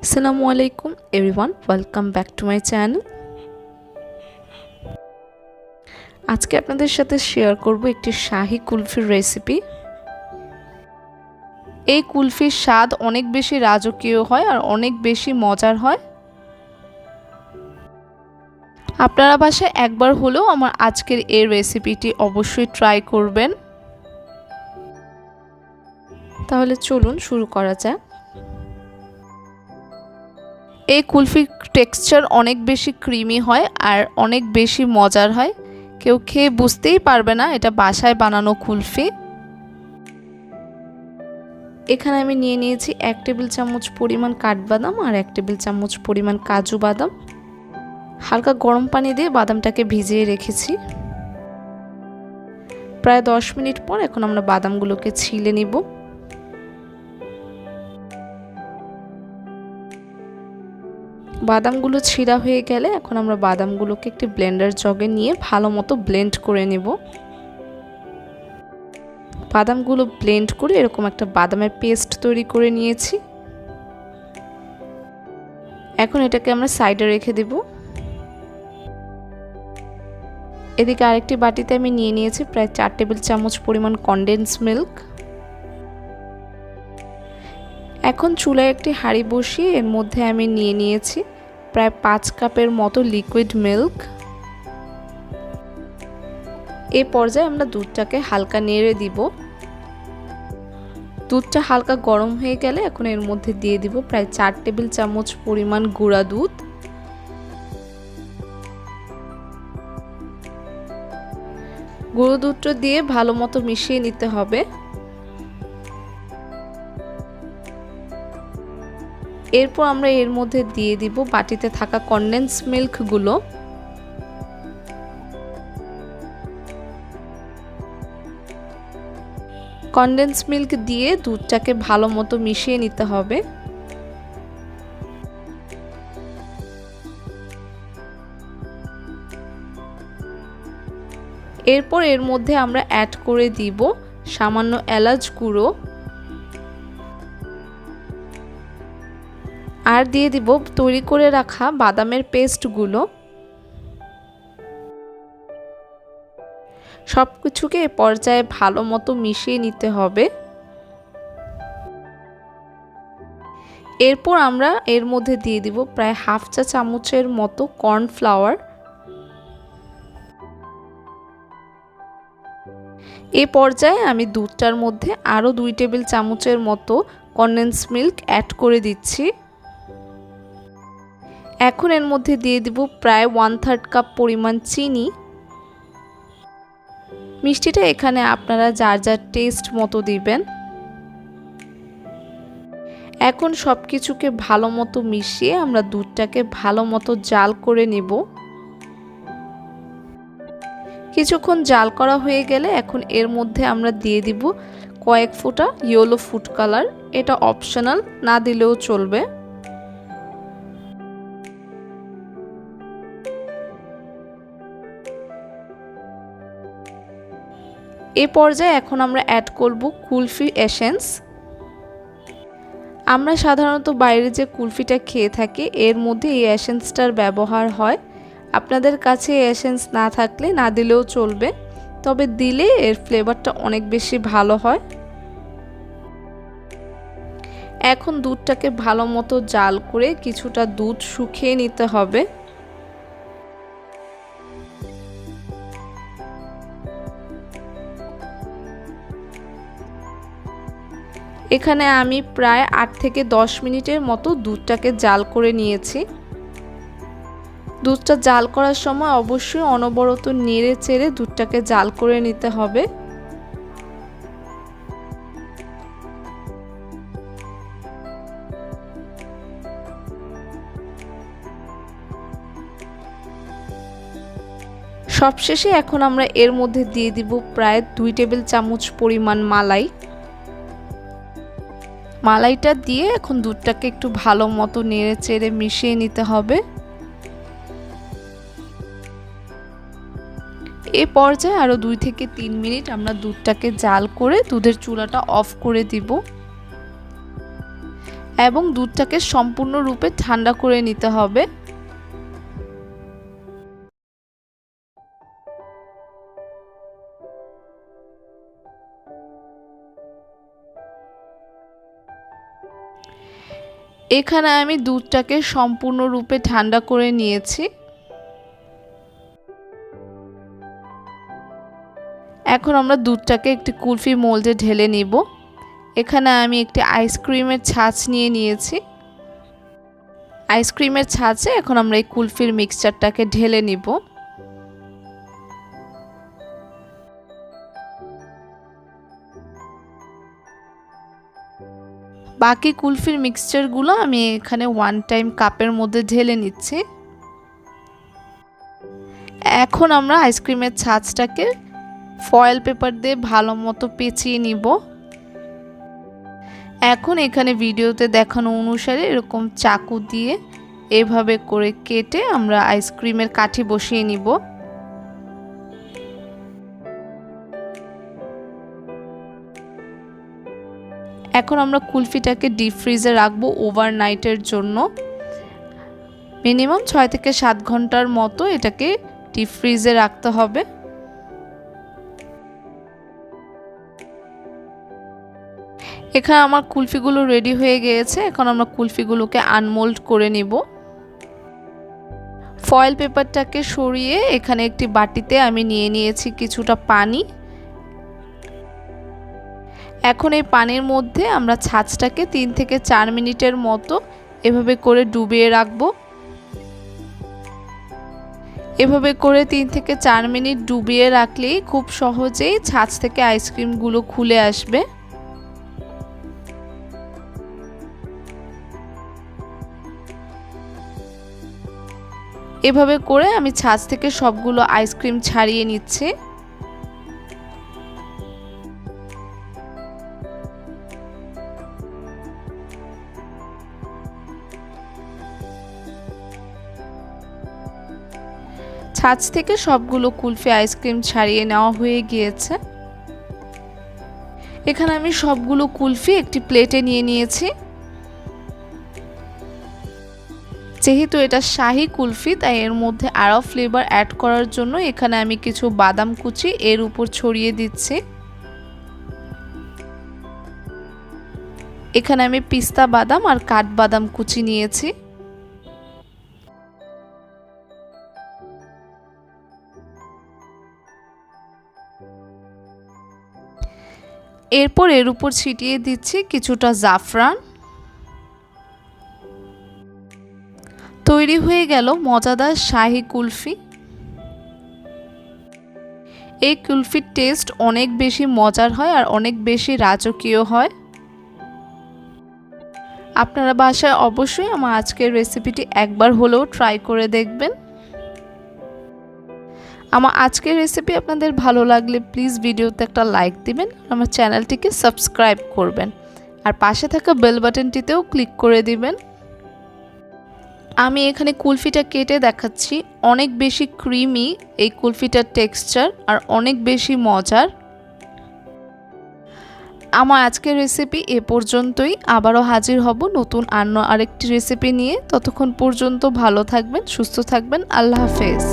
Assalamu alaikum everyone, welcome back to my channel. আজকে আপনাদের সাথে শেয়ার করব একটি শাহী কুলফির রেসিপি। এই কুলফির স্বাদ অনেক বেশি রাজকীয় হয় আর অনেক বেশি মজার হয়। আপনারা বাসায় একবার হলেও আমার আজকের এই রেসিপিটি অবশ্যই ট্রাই করবেন। তাহলে চলুন শুরু করা যাক। এই কুলফির টেক্সচার অনেক বেশি ক্রিমি হয় আর অনেক বেশি মজার হয়। কেউ খেয়ে বুঝতেই পারবে না এটা বাসায় বানানো কুলফি। এখানে আমি নিয়ে নিয়েছি 1 টেবিল চামচ পরিমাণ কাঠবাদাম আর 1 টেবিল চামচ পরিমাণ কাজু বাদাম। হালকা গরম পানি দিয়ে বাদামটাকে ভিজিয়ে রেখেছি। প্রায় 10 মিনিট পর এখন আমরা বাদামগুলোকে ছিলে নিব। বাদামগুলো ছিঁড়া হয়ে গেলে এখন আমরা বাদামগুলোকে একটি ব্লেন্ডার জগে নিয়ে ভালোমতো ব্লেন্ড করে নেব। বাদামগুলো ব্লেন্ড করে এরকম একটা বাদামের পেস্ট তৈরি করে নিয়েছি। এখন এটাকে আমরা সাইডে রেখে দেব। এদিকে আরেকটি বাটিতে আমি নিয়ে নিয়েছি প্রায় 4 টেবিল চামচ পরিমাণ কনডেন্স মিল্ক। এখন চুলায় একটি হাঁড়ি বসিয়ে এর মধ্যে আমি নিয়ে নিয়েছি প্রায় 5 কাপের মতো লিকুইড মিল্ক। এই পর্যায়ে আমরা দুধটাকে হালকা নেড়ে দিব। দুধটা হালকা গরম হয়ে গেলে এখন এর মধ্যে দিয়ে দিব প্রায় 4 টেবিল চামচ পরিমাণ গুঁড়া দুধ। গুঁড়ো দুধটা দিয়ে ভালো মতো মিশিয়ে নিতে হবে। এরপর আমরা এর মধ্যে দিয়ে দিব বাটিতে থাকা কনডেন্স মিল্কগুলো। কনডেন্স মিল্ক দিয়ে দুধটাকে ভালো মতো মিশিয়ে নিতে হবে। এরপর এর মধ্যে আমরা অ্যাড করে দিব সামান্য এলাচ গুঁড়ো আর দিয়ে দিব তৈরি করে রাখা বাদামের পেস্টগুলো। সবকিছুকে এই পর্যায়ে ভালো মতো মিশিয়ে নিতে হবে। এরপর আমরা এর মধ্যে দিয়ে দিব প্রায় হাফ চা চামচের মতো কর্নফ্লাওয়ার। এই পর্যায়ে আমি দুধটার মধ্যে আরও 2 টেবিল চামচের মতো কনডেন্স মিল্ক অ্যাড করে দিচ্ছি। এখন এর মধ্যে দিয়ে দিব প্রায় 1/3 কাপ পরিমাণ চিনি। মিষ্টিটা এখানে আপনারা যার যার টেস্ট মতো দিবেন। এখন সব কিছুকে ভালো মতো মিশিয়ে আমরা দুধটাকে ভালো মতো জাল করে নেব। কিছুক্ষণ জাল করা হয়ে গেলে এখন এর মধ্যে আমরা দিয়ে দিব কয়েক ফোঁটা ইয়েলো ফুড কালার। এটা অপশনাল, না দিলেও চলবে। এই পর্যায়ে এখন আমরা অ্যাড করব কুলফি এসেন্স। আমরা সাধারণত বাইরে যে কুলফিটা খেয়ে থাকি এর মধ্যে এই এসেন্সটার ব্যবহার হয়। আপনাদের কাছে এই এসেন্স না থাকলে না দিলেও চলবে, তবে দিলে এর ফ্লেভারটা অনেক বেশি ভালো হয়। এখন দুধটাকে ভালো মতো জাল করে কিছুটা দুধ শুকিয়ে নিতে হবে। এখানে আমি প্রায় 8 থেকে 10 মিনিটের মতো দুধটাকে জাল করে নিয়েছি। দুধটা জাল করার সময় অবশ্যই অনবরত নেড়ে চেড়ে দুধটাকে জাল করে নিতে হবে। সবশেষে এখন আমরা এর মধ্যে দিয়ে দিব প্রায় 2 টেবিল চামচ পরিমাণ মালাই। মালাইটা দিয়ে এখন দুধটাকে একটু ভালো মতো নেড়ে চেড়ে মিশিয়ে নিতে হবে। এই পর্যায়ে আরও 2 থেকে 3 মিনিট আমরা দুধটাকে জাল করে দুধের চুলাটা অফ করে দিব। এবং দুধটাকে সম্পূর্ণরূপে ঠান্ডা করে নিতে হবে। এখানে আমি দুধটাকে সম্পূর্ণরূপে ঠান্ডা করে নিয়েছি। এখন আমরা দুধটাকে একটি কুলফি মোল্ডে ঢেলে নিব। এখানে আমি একটি আইসক্রিমের ছাঁচ নিয়ে নিয়েছি। আইসক্রিমের ছাঁচে এখন আমরা এই কুলফির মিক্সচারটাকে ঢেলে নিব। বাকি কুলফির মিক্সচারগুলো আমি এখানে ওয়ান টাইম কাপের মধ্যে ঢেলে নিচ্ছি। এখন আমরা আইসক্রিমের ছাঁচটাকে ফয়েল পেপার দিয়ে ভালো মতো পেঁচিয়ে নিব। এখন এখানে ভিডিওতে দেখানো অনুসারে এরকম চাকু দিয়ে এভাবে করে কেটে আমরা আইসক্রিমের কাঠি বসিয়ে নিব। এখন আমরা কুলফিটাকে ডিপ ফ্রিজে রাখবো ওভারনাইটের জন্য। মিনিমাম 6 থেকে 7 ঘন্টার মতো এটাকে ডিপ ফ্রিজে রাখতে হবে। এখানে আমার কুলফিগুলো রেডি হয়ে গিয়েছে। এখন আমরা কুলফিগুলোকে আনমোল্ড করে নিব। ফয়েল পেপারটাকে সরিয়ে এখানে একটি বাটিতে আমি নিয়ে নিয়েছি কিছুটা পানি। এখন এই পানির মধ্যে আমরা ছাঁচটাকে 3 থেকে 4 মিনিটের মতো এভাবে করে ডুবিয়ে রাখবো। এভাবে করে 3 থেকে 4 মিনিট ডুবিয়ে রাখলেই খুব সহজেই ছাঁচ থেকে আইসক্রিমগুলো খুলে আসবে। এভাবে করে আমি ছাঁচ থেকে সবগুলো আইসক্রিম ছাড়িয়ে নিচ্ছি। ছাঁচ থেকে সবগুলো কুলফি আইসক্রিম ছাড়িয়ে নেওয়া হয়ে গিয়েছে। এখানে আমি সবগুলো কুলফি একটি প্লেটে নিয়ে নিয়েছি। যেহেতু এটা শাহী কুলফি তাই এর মধ্যে আরও ফ্লেভার অ্যাড করার জন্য এখানে আমি কিছু বাদাম কুচি এর উপর ছড়িয়ে দিচ্ছি। এখানে আমি পিস্তা বাদাম আর কাঠবাদাম কুচি নিয়েছি। এরপর এর উপর ছিটিয়ে দিচ্ছি কিছুটা জাফরান। তৈরি হয়ে গেল মজাদার শাহী কুলফি। এই কুলফির টেস্ট অনেক বেশি মজার হয় আর অনেক বেশি রাজকীয় হয়। আপনারা বাসায় অবশ্যই আমার আজকের রেসিপিটি একবার হলেও ট্রাই করে দেখবেন। আমার আজকের রেসিপি আপনাদের ভালো লাগলে প্লিজ ভিডিওতে একটা লাইক দিবেন, আমার চ্যানেলটিকে সাবস্ক্রাইব করবেন আর পাশে থাকা বেল বাটনটিতেও ক্লিক করে দিবেন। আমি এখানে কুলফিটা কেটে দেখাচ্ছি। অনেক বেশি ক্রিমি এই কুলফিটার টেক্সচার আর অনেক বেশি মজার। আমার আজকের রেসিপি এ পর্যন্তই। আবারও হাজির হব নতুন আরেকটি রেসিপি নিয়ে। ততক্ষণ পর্যন্ত ভালো থাকবেন, সুস্থ থাকবেন। আল্লাহ হাফেজ।